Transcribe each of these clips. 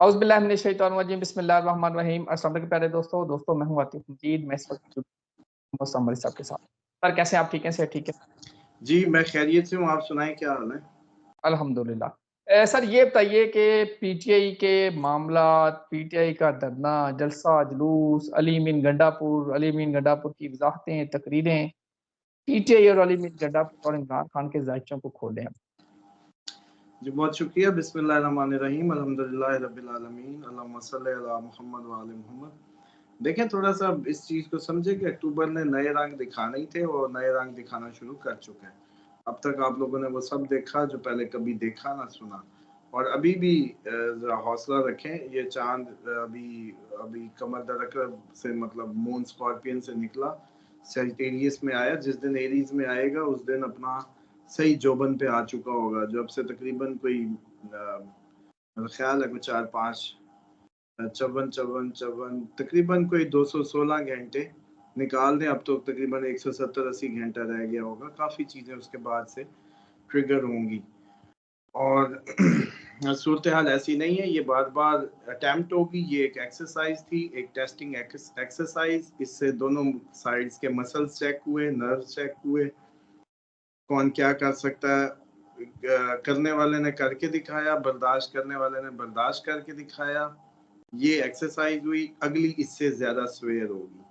औज़ुबिल्लाहि बिस्मिल्लाहिर्रहमानिर्रहीम। अस्सलाम वालेकुम प्यारे दोस्तों मैं हूँ आतिफ मजीद। मैं इस वक्त मोहम्मद सामरी साहब के साथ। सर कैसे हैं आप? ठीक हैं? सेहत ठीक है? जी, मैं खैरियत से हूँ, आप सुनाएँ क्या हाल है? अल्हम्दुलिल्लाह। सर ये बताइए कि पीटीआई के मामलात, पीटीआई का धरना, जलसा, जुलूस, अली मीन गंडापुर की वज़ाहतें, तकरीरें, पीटीआई और अली मीन गंडापुर और इमरान खान के ज़ायचों को खोलें हम। जी, बहुत शुक्रिया। बिस्मिल्लाहिर्रहमानिर्रहीम, अल्हम्दुलिल्लाहि रब्बिल आलमीन, अल्लाहुम्मा सल्लि अला मुहम्मद व आले मुहम्मद। देखें, थोड़ा-सा इस चीज़ को समझें कि अक्टूबर ने नए रंग दिखाने ही थे और नए रंग दिखाना शुरू कर चुके हैं। अब तक आप लोगों ने वो सब देखा जो पहले कभी देखा ना सुना। और अभी भी ज़रा हौसला रखें, ये चाँद अभी अभी कमर दरक से मतलब मून स्कॉर्पियन से निकला, सेजिटेरियस में आया, जिस दिन एरीज़ में आएगा उस दिन अपना सही जोबन पे आ चुका होगा, जो अब से तकरीबन कोई मेरा ख़्याल है कोई 4-5 54 तकरीबन कोई 216 घंटे निकाल दें। अब तो तकरीबन 170-80 घंटा रह गया होगा। काफ़ी चीज़ें उसके बाद से ट्रिगर होंगी और सूरत-ए-हाल ऐसी नहीं है, ये बार-बार अटेम्प्ट होगी। ये एक एक्सरसाइज़ थी, एक टेस्टिंग एक्सरसाइज़। इससे दोनों साइड्स के मसल्स चेक हुए, नर्व्स चेक हुए, कौन क्या कर सकता है। करने वाले ने करके दिखाया, बर्दाश्त करने वाले ने बर्दाश्त करके दिखाया। ये एक्सरसाइज़ हुई, अगली इससे ज़्यादा सवेर होगी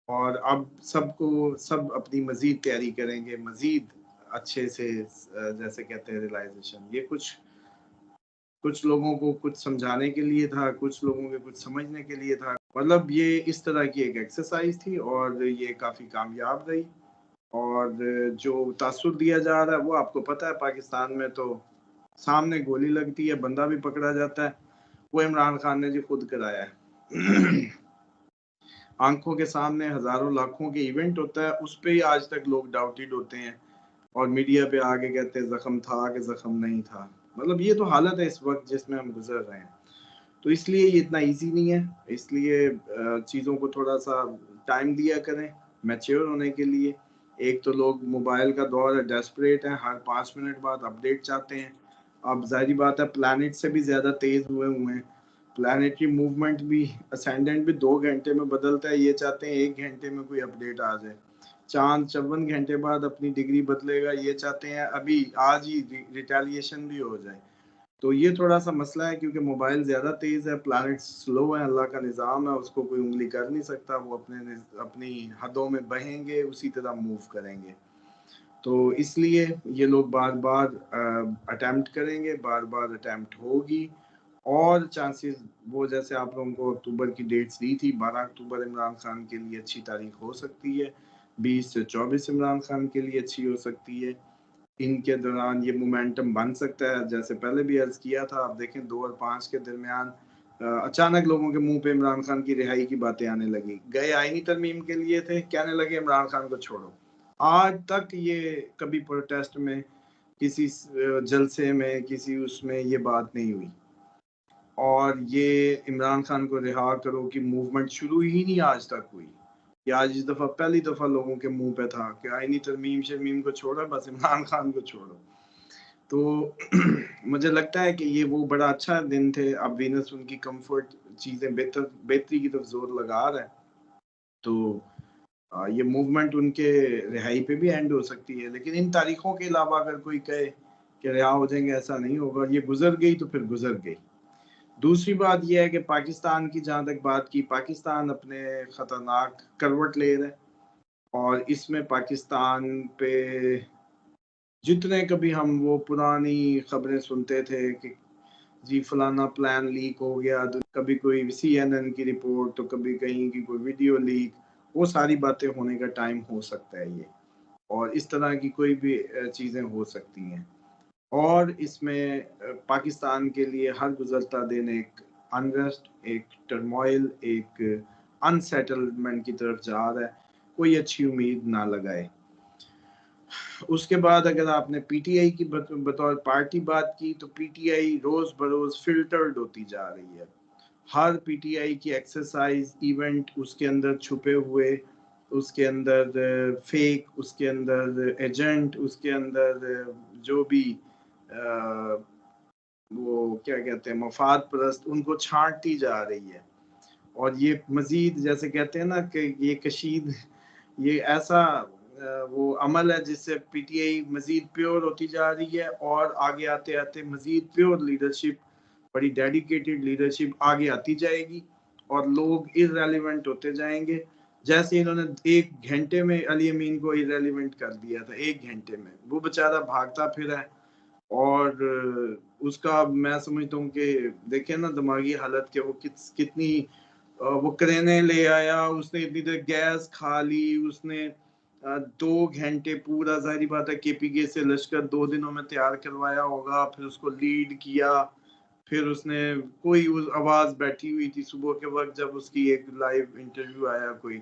और अब सब अपनी मज़ीद तैयारी करेंगे, मज़ीद अच्छे से जैसे कहते हैं रियलाइज़ेशन। ये कुछ लोगों को कुछ समझाने के लिए था, कुछ लोगों के कुछ समझने के लिए था। मतलब ये इस तरह की एक एक्सरसाइज़ थी और ये काफ़ी कामयाब रही। और जो तासुर दिया जा रहा है वो आपको पता है, पाकिस्तान में तो सामने गोली लगती है, बंदा भी पकड़ा जाता है। वो इमरान खान ने जी खुद कराया है। आँखों के सामने हज़ारों लाखों के इवेंट होता है, उस पे ही आज तक लोग डाउटेड होते हैं और मीडिया पे आके कहते हैं ज़ख्म था कि ज़ख्म नहीं था। मतलब ये तो हालत है इस वक़्त जिसमें हम गुज़र रहे हैं। तो इसलिए ये इतना ईज़ी नहीं है, इसलिए चीज़ों को थोड़ा-सा टाइम दिया करें मैच्योर होने के लिए। एक तो लोग मोबाइल का दौर है, डेस्परेट हैं, हर 5 मिनट बाद अपडेट चाहते हैं। अब ज़ाहिर-सी बात है प्लैनेट से भी ज़्यादा तेज़ हुए हैं। प्लैनेट की मूवमेंट भी असेंडेंट भी 2 घंटे में बदलता है, ये चाहते हैं 1 घंटे में कोई अपडेट आ जाए। चाँद 54 घंटे बाद अपनी डिग्री बदलेगा, ये चाहते हैं अभी आज ही रिटेलिएशन भी हो जाए। तो ये थोड़ा-सा मसला है क्योंकि मोबाइल ज़्यादा तेज़ है, प्लैनेट स्लो है, अल्लाह का निज़ाम है, उसको कोई उँगली कर नहीं सकता, वो अपनी हदों में बहेंगे, उसी तरह मूव करेंगे। तो इसलिए ये लोग बार-बार अटेम्प्ट करेंगे, बार-बार अटेम्प्ट होगी और चांसेस वो जैसे आप लोगों को अक्टूबर की डेट्स दी थी, 12 अक्टूबर इमरान खान के लिए अच्छी तारीख हो सकती है, 20 से 24 इमरान खान के लिए अच्छी हो सकती है। इनके दौरान ये मोमेंटम बन सकता है, जैसे पहले भी अर्ज़ किया था, आप देखें 2 और 5 के दरमियान अचानक लोगों के मुँह पे इमरान खान की रिहाई की बातें आने लगी। गए आईनी तरमीम के लिए थे, कहने लगे इमरान खान को छोड़ो। आज तक ये कभी प्रोटेस्ट में, किसी जलसे में, किसी उसमें ये बात नहीं हुई और ये इमरान खान को रिहा करो की मूवमेंट शुरू ही नहीं आज तक हुई। ये आज इस दफ़ा पहली दफ़ा लोगों के मुँह पे था कि आईनी तरमीम-शरमीम को छोड़ो, बस इमरान खान को छोड़ो। तो मुझे लगता है कि ये वो बड़ा अच्छा दिन थे। अब वीनस उनकी कम्फर्ट चीज़ें बेहतरी की तरफ ज़ोर लगा रहा है। तो ये मूवमेंट उनके रिहाई पे भी एंड हो सकती है। लेकिन इन तारीखों के अलावा अगर कोई कहे कि रिहा हो जाएँगे, ऐसा नहीं होगा। ये गुज़र गई तो फिर गुज़र गई। दूसरी बात ये है कि पाकिस्तान की जहाँ तक बात की, पाकिस्तान अपने खतरनाक करवट ले रहा है और इसमें पाकिस्तान पे जितने कभी हम वो पुरानी खबरें सुनते थे कि जी फलाना प्लान लीक हो गया, तो कभी कोई सीएनएन की रिपोर्ट, तो कभी कहीं की कोई वीडियो लीक, वो सारी बातें होने का टाइम हो सकता है ये और इस तरह की कोई भी चीज़ें हो सकती हैं और इसमें पाकिस्तान के लिए हर गुज़रता दिन एक अनरेस्ट, एक टर्मोइल, एक अनसेटलमेंट की तरफ जा रहा है। कोई अच्छी उम्मीद ना लगाए। उसके बाद अगर आपने पीटीआई की बतौर पार्टी बात की, तो पीटीआई रोज़ बरोज़ फ़िल्टर्ड होती जा रही है। हर पीटीआई की एक्सरसाइज़, इवेंट, उसके अंदर छुपे हुए, उसके अंदर फेक, उसके अंदर एजेंट, उसके अंदर जो भी वो क्या कहते हैं मफाद परस्त, उनको छांटती जा रही है। और ये मजीद जैसे कहते हैं ना कि ये कशीद, ये ऐसा वो अमल है जिससे पीटीआई मजीद प्योर होती जा रही है, और आगे आते आते मजीद प्योर लीडरशिप, बड़ी डेडिकेटेड लीडरशिप आगे आती जाएगी, और लोग इररेलेवेंट होते जाएंगे। जैसे इन्होंने 1 घंटे में अली अमीन को इररेलेवेंट कर दिया था, 1 घंटे में वो बेचारा भागता फिरा है। और उसका मैं समझता हूँ कि देखें ना दिमागी हालत के वो कितनी वो क्रेने ले आया, उसने इतनी देर गैस खा ली, उसने 2 घंटे पूरा, जाहिर बात है केपीके से लश्कर 2 दिनों में तैयार करवाया होगा, फिर उसको लीड किया, फिर उसने कोई उस आवाज बैठी हुई थी सुबह के वक्त जब उसकी एक लाइव इंटरव्यू आया कोई,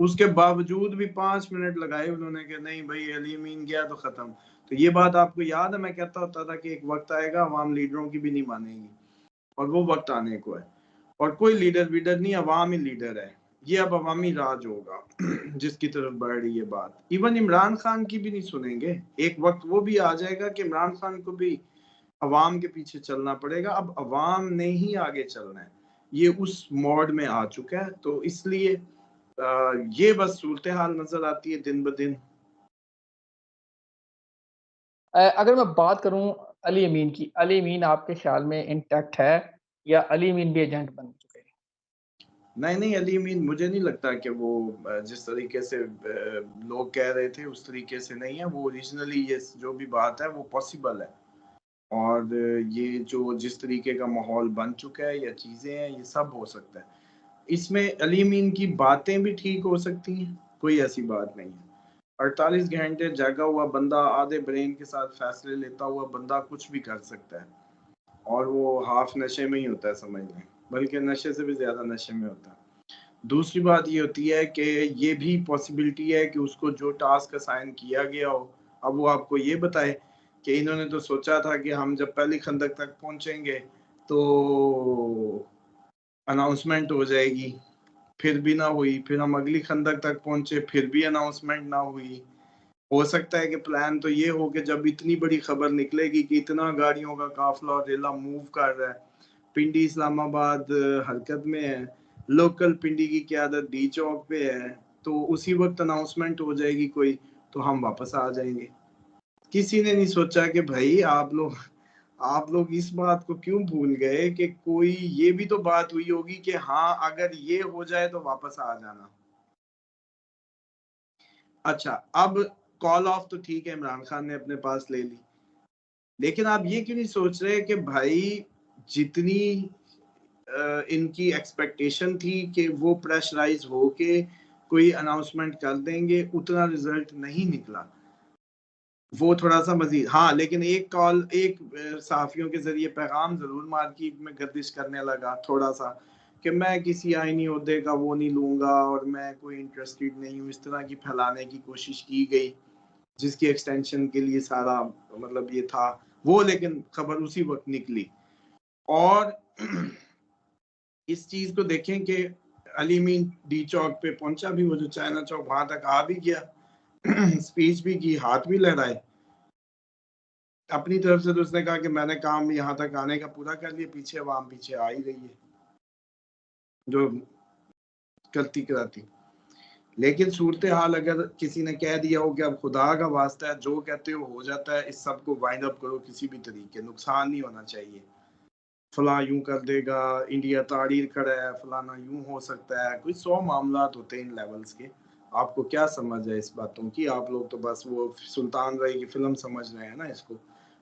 उसके बावजूद भी 5 मिनट लगाए उन्होंने कि नहीं भाई अली अमीन गया तो खत्म। तो ये बात आपको याद है, मैं कहता होता था कि एक वक्त आएगा अवाम लीडरों की भी नहीं मानेगी, और वो वक्त आने को है। और कोई लीडर वीडर नहीं, अवाम ही लीडर है। ये अब अवामी राज होगा जिसकी तरफ बढ़ रही है बात। इवन इमरान खान की भी नहीं सुनेंगे, एक वक्त वो भी आ जाएगा कि इमरान खान को भी अवाम के पीछे चलना पड़ेगा। अब अवाम ने ही आगे चलना है, ये उस मोड में आ चुका है। तो इसलिए ये बस सूरत हाल नजर आती है दिन ब दिन। अगर मैं बात करूं अली अमीन की, अली अमीन आपके ख्याल में इंटैक्ट है या अली अमीन भी एजेंट बन चुके हैं? नहीं नहीं, अली अमीन मुझे नहीं लगता कि वो जिस तरीके से लोग कह रहे थे उस तरीके से नहीं है वो। ओरिजिनली ये जो भी बात है वो पॉसिबल है, और ये जो जिस तरीके का माहौल बन चुका है या चीज़ें हैं, ये सब हो सकता है। इसमें अली अमीन की बातें भी ठीक हो सकती हैं, कोई ऐसी बात नहीं है। 48 घंटे जागा हुआ बंदा, आधे ब्रेन के साथ फैसले लेता हुआ बंदा कुछ भी कर सकता है, और वो हाफ नशे में ही होता है समझ लें, बल्कि नशे से भी ज़्यादा नशे में होता है। दूसरी बात ये होती है कि ये भी पॉसिबिलिटी है कि उसको जो टास्क असाइन किया गया हो, अब वो आपको ये बताए कि इन्होंने तो सोचा था कि हम जब पहली खंदक तक पहुंचेंगे तो अनाउंसमेंट हो जाएगी, फिर भी ना हुई, फिर हम अगली खंदक तक पहुंचे, फिर भी अनाउंसमेंट ना हुई। हो सकता है कि प्लान तो ये हो कि जब इतनी बड़ी खबर निकलेगी कि इतना गाड़ियों का काफिला और रेला मूव कर रहा है, पिंडी इस्लामाबाद हरकत में है, लोकल पिंडी की क़यादत डी चौक पे है, तो उसी वक्त अनाउंसमेंट हो जाएगी कोई, तो हम वापस आ जाएंगे। किसी ने नहीं सोचा कि भाई आप लोग इस बात को क्यों भूल गए कि कोई ये भी तो बात हुई होगी कि हाँ अगर ये हो जाए तो वापस आ जाना। अच्छा, अब कॉल ऑफ तो ठीक है इमरान खान ने अपने पास ले ली, लेकिन आप ये क्यों नहीं सोच रहे कि भाई जितनी इनकी एक्सपेक्टेशन थी कि वो प्रेशराइज होके कोई अनाउंसमेंट कर देंगे, उतना रिजल्ट नहीं निकला। वो थोड़ा-सा मज़ीद, हाँ, लेकिन एक कॉल एक सहाफ़ियों के ज़रिए पैगाम ज़रूर मार्केट में गर्दिश करने लगा थोड़ा-सा, कि मैं किसी आईनी ओहदे का वो नहीं लूँगा और मैं कोई इंटरेस्टेड नहीं हूँ, इस तरह की फैलाने की कोशिश की गई, जिसकी एक्सटेंशन के लिए सारा मतलब ये था। वो लेकिन खबर उसी वक़्त निकली, और इस चीज़ को देखें कि अली मीन डी चौक पे पहुँचा भी, वो जो चाइना चौक वहाँ तक आ भी गया, स्पीच भी की, हाथ भी लहराए। अपनी तरफ से तो उसने कहा कि मैंने काम यहाँ तक आने का पूरा कर लिया, पीछे अवाम पीछे आ ही रही है, जो करती कराती। लेकिन सूरत हाल अगर किसी ने कह दिया हो कि अब खुदा का वास्ता है जो कहते हो जाता है, इस सब को वाइंड अप करो किसी भी तरीके, नुकसान नहीं होना चाहिए। फला यूं कर देगा, इंडिया तारीर खड़ा है, फलाना यूं हो सकता है, कोई 100 मामलात होते हैं इन लेवल्स के। आपको क्या समझ है इस बातों की? आप लोग तो बस वो सुल्तान रही की फिल्म समझ रहे हैं ना इसको।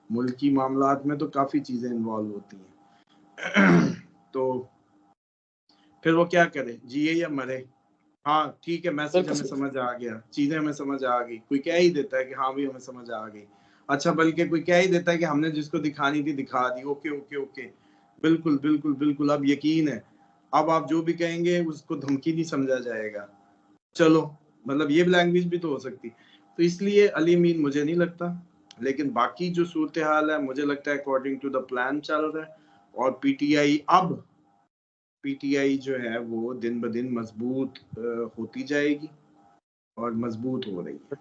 मुल्की मामलात में तो काफ़ी चीज़ें इन्वॉल्व होती हैं। तो फिर वो क्या करे, जिए या मरे? हाँ ठीक है, मैसेज बिल्कुल हमें सही। समझ आ गया, चीज़ें हमें समझ आ गई, कोई कह ही देता है कि हाँ भी हमें समझ आ गई। अच्छा, बल्कि कोई कह ही देता है कि हमने जिसको दिखानी थी दिखा दी, ओके ओके ओके, बिल्कुल बिल्कुल बिल्कुल, अब यकीन है। अब आप जो भी कहेंगे उसको धमकी नहीं समझा जाएगा। चलो, मतलब ये लैंग्वेज भी तो हो सकती। तो इसलिए अली मीन मुझे नहीं लगता, लेकिन बाकी जो सूरत हाल है मुझे लगता है अकॉर्डिंग टू द प्लान चल रहा है, और पीटीआई जो है वो दिन ब दिन मजबूत होती जाएगी, और मजबूत हो रही है।